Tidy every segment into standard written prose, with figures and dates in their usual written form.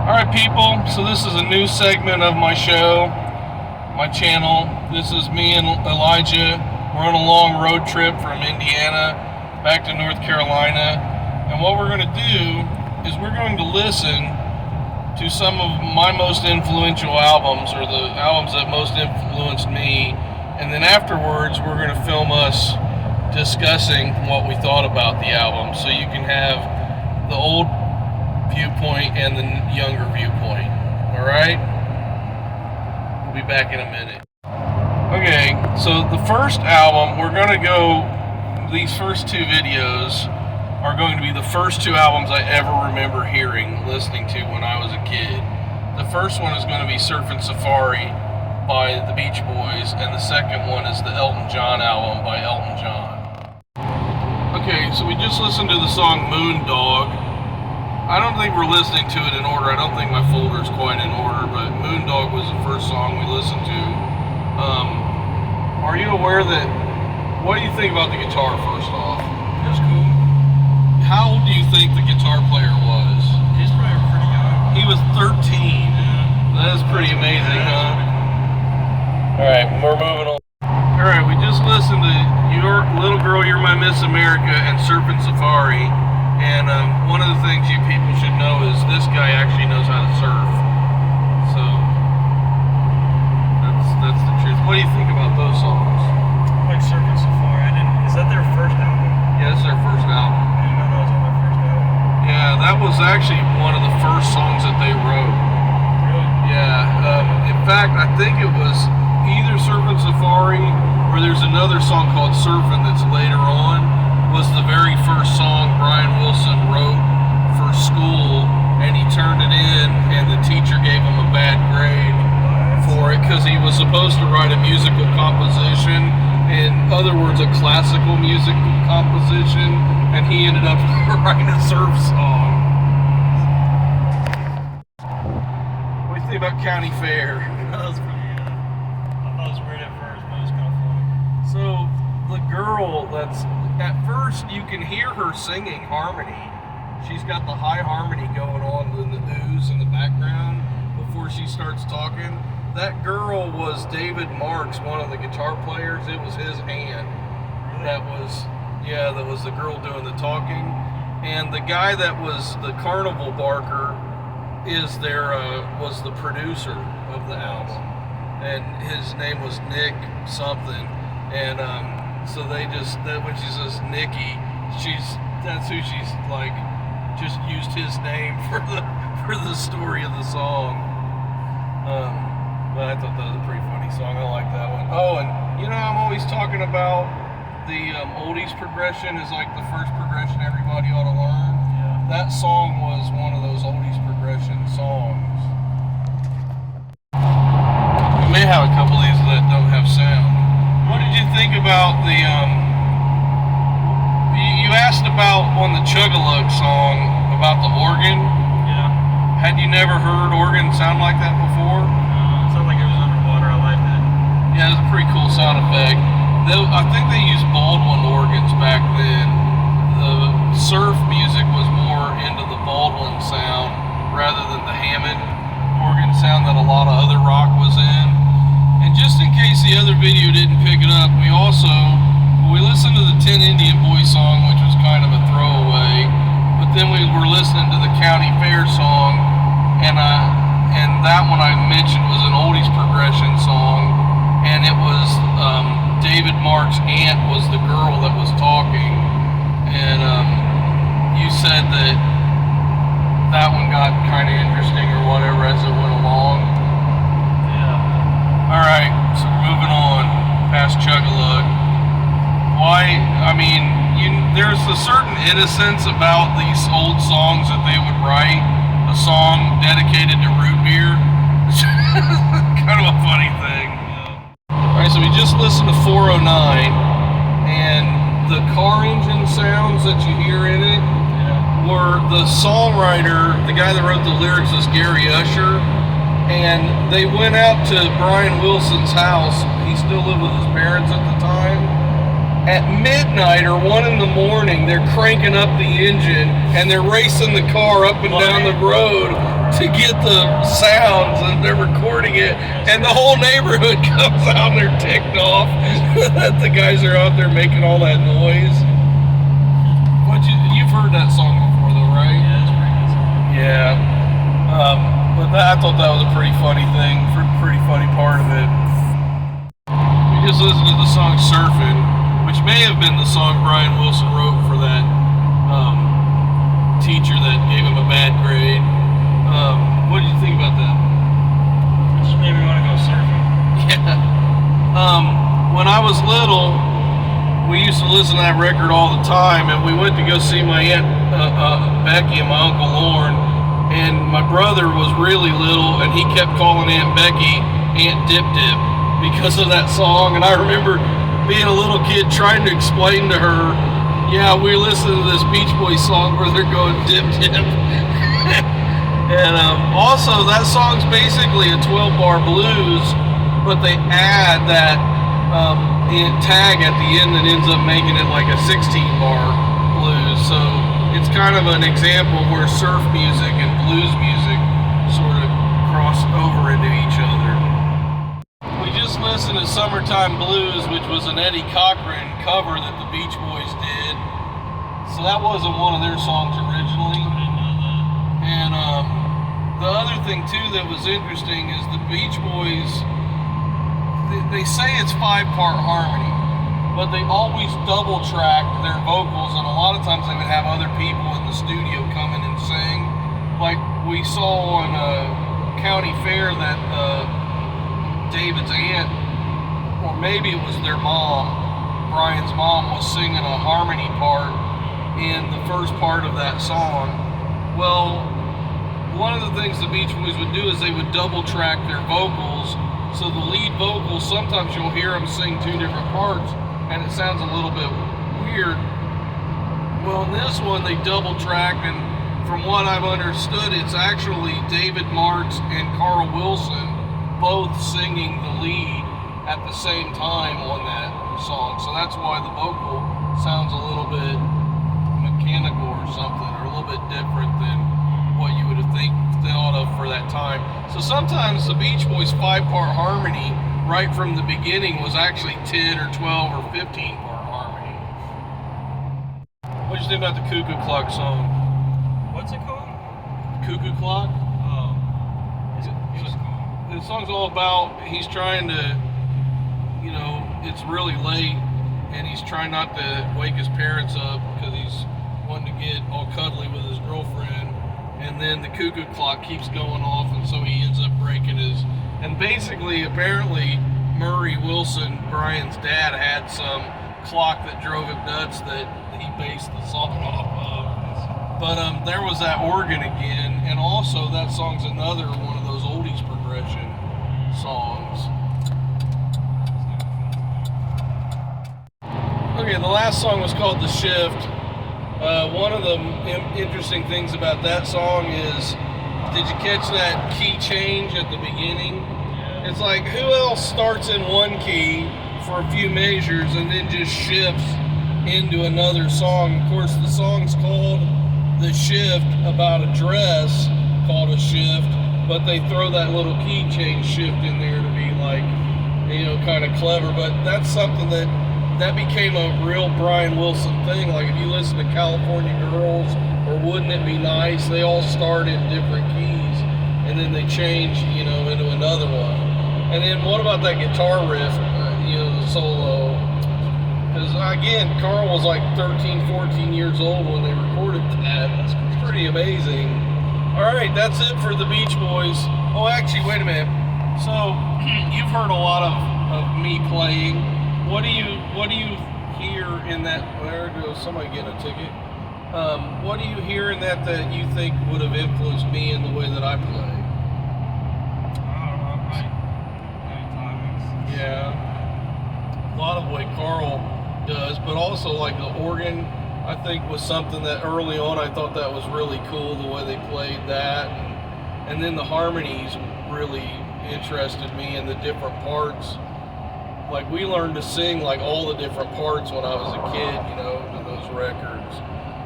Alright people, so this is a new segment of my show, my channel. This is me and Elijah. We're on a long road trip from Indiana back to North Carolina. And what we're going to do is we're going to listen to some of my most influential albums, or the albums that most influenced me. And then afterwards we're going to film us discussing what we thought about the album, so you can have the old viewpoint and the younger viewpoint. Alright? We'll be back in a minute. Okay, so the first album, we're going to go, these first two videos are going to be the first two albums I ever remember listening to when I was a kid. The first one is going to be Surfin Safari by the Beach Boys, and the second one is the Elton John album by Elton John. Okay, so we just listened to the song Moondog. I don't think we're listening to it in order. I don't think my folder's quite in order, but Moondog was the first song we listened to. Are you aware that, what do you think about the guitar first off? It was cool. How old do you think the guitar player was? He's probably pretty young. He was 13. Yeah. That is pretty amazing, huh? Alright, we're moving on. Alright, we just listened to Your Little Girl, You're My Miss America and Surfin Safari. And one of the things you people should know is this guy actually knows how to surf. So that's the truth. What do you think about those songs? I like Surfin Safari. Is that their first album? Yeah, it's their first album. I didn't know that was on their first album. Yeah, that was actually one of the first songs that they wrote. Really? Yeah. In fact, I think it was either Surfin Safari or there's another song called Surfin' that's later on. Was the very first song Brian Wilson wrote for school, and he turned it in and the teacher gave him a bad grade for it because he was supposed to write a musical composition, in other words a classical musical composition, and he ended up writing a surf song. What do you think about County Fair? That was pretty good. I thought it was weird at first, but it was kind of funny. So the girl that's, at first you can hear her singing harmony. She's got the high harmony going on in the ooze in the background before she starts talking. That girl was David Marks, one of the guitar players. It was his aunt. Really? That was the girl doing the talking. And the guy that was the carnival barker was the producer of the album. And his name was Nick something. And so when she says Nikki, that's who she's like, just used his name for the story of the song. But I thought that was a pretty funny song. I like that one. Oh, and I'm always talking about the oldies progression is like the first progression everybody ought to learn. Yeah. That song was one of those oldies progression songs. We may have a couple of these that don't have sound. What did you think about the, you asked about on the Chug-a-lug song about the organ? Yeah. Had you never heard organ sound like that before? It sounded like it was underwater. I liked it. Yeah, it's a pretty cool sound effect. I think they used Baldwin organs back then. The surf music was more into the Baldwin sound rather than the Hammond organ sound that a lot of other rock was in. And just in case the other video didn't pick it up, we listened to the 10 Indian Boys song, which was kind of a throwaway, but then we were listening to the County Fair song, and that one I mentioned was an oldies progression song, and it was David Mark's aunt was the girl that was talking, and you said that one got kind of interesting or whatever as it went along. Alright, so we're moving on past Chug-a-lug. There's a certain innocence about these old songs that they would write. A song dedicated to root beer. It's kind of a funny thing. Alright, so we just listened to 409, and the car engine sounds that you hear in it were the songwriter, the guy that wrote the lyrics is Gary Usher. And they went out to Brian Wilson's house. He still lived with his parents at the time. At midnight or 1 in the morning, they're cranking up the engine and they're racing the car up and down the road to get the sounds, and they're recording it, and the whole neighborhood comes out and they're ticked off that the guys are out there making all that noise. But you've heard that song before, though, right? Yeah, it's pretty good song. Yeah. But I thought that was a pretty funny thing, pretty funny part of it. We just listened to the song Surfin', which may have been the song Brian Wilson wrote for that teacher that gave him a bad grade. What did you think about that? It just made me want to go surfing. Yeah. When I was little, we used to listen to that record all the time, and we went to go see my Aunt Becky and my Uncle Lorne, and my brother was really little, and he kept calling Aunt Becky Aunt Dip Dip because of that song. And I remember being a little kid trying to explain to her, yeah, we listen to this Beach Boys song where they're going dip dip. And also that song's basically a 12-bar blues, but they add that tag at the end that ends up making it like a 16-bar blues. So it's kind of an example where surf music and blues music sort of cross over into each other. We just listened to Summertime Blues, which was an Eddie Cochran cover that the Beach Boys did. So that wasn't one of their songs originally. I didn't know that. And the other thing too that was interesting is the Beach Boys, they say it's 5-part harmony, but they always double tracked their vocals, and a lot of times they would have other people in the studio come in and sing. Like we saw on County Fair that David's aunt, or maybe it was their mom, Brian's mom, was singing a harmony part in the first part of that song. Well, one of the things the Beach Boys would do is they would double track their vocals, so the lead vocals, sometimes you'll hear them sing 2 different parts and it sounds a little bit weird. Well, in this one they double tracked, and from what I've understood, it's actually David Martz and Carl Wilson both singing the lead at the same time on that song. So that's why the vocal sounds a little bit mechanical or something, or a little bit different than what you would have thought of for that time. So sometimes the Beach Boys 5-part harmony right from the beginning was actually 10 or 12 or 15-part harmony. What did you think about the Cuckoo Clock song? What's it called? Cuckoo Clock? Oh. It was cool. The song's all about, he's trying to, it's really late, and he's trying not to wake his parents up because he's wanting to get all cuddly with his girlfriend, and then the cuckoo clock keeps going off, and so he ends up breaking his, and basically, apparently, Murray Wilson, Brian's dad, had some clock that drove him nuts that he based the song off of. But there was that organ again, and also that song's another one of those oldies progression songs. Okay, the last song was called The Shift. One of the interesting things about that song is, did you catch that key change at the beginning? Yeah. It's like, who else starts in one key for a few measures and then just shifts into another song? Of course, the song's called The Shift, about a dress called A Shift, but they throw that little key change shift in there to be like, kind of clever. But that's something that became a real Brian Wilson thing. Like if you listen to California Girls or Wouldn't It Be Nice, they all start in different keys and then they change, into another one. And then what about that guitar riff, the solo? Because again, Carl was like 13, 14 years old when they recorded that. That's pretty amazing. All right, that's it for the Beach Boys. Oh, actually, wait a minute. So you've heard a lot of me playing. What do you hear in that? There goes somebody getting a ticket. What do you hear in that you think would have influenced me in the way that I play? I don't know, maybe timings. Yeah, a lot of the way Carl does, but also like the organ, I think was something that early on I thought that was really cool, the way they played that, and then the harmonies really interested me in the different parts. Like we learned to sing like all the different parts when I was a kid, to those records.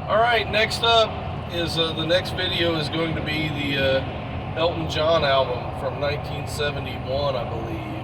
All right, next up is the next video is going to be the Elton John album from 1971, I believe.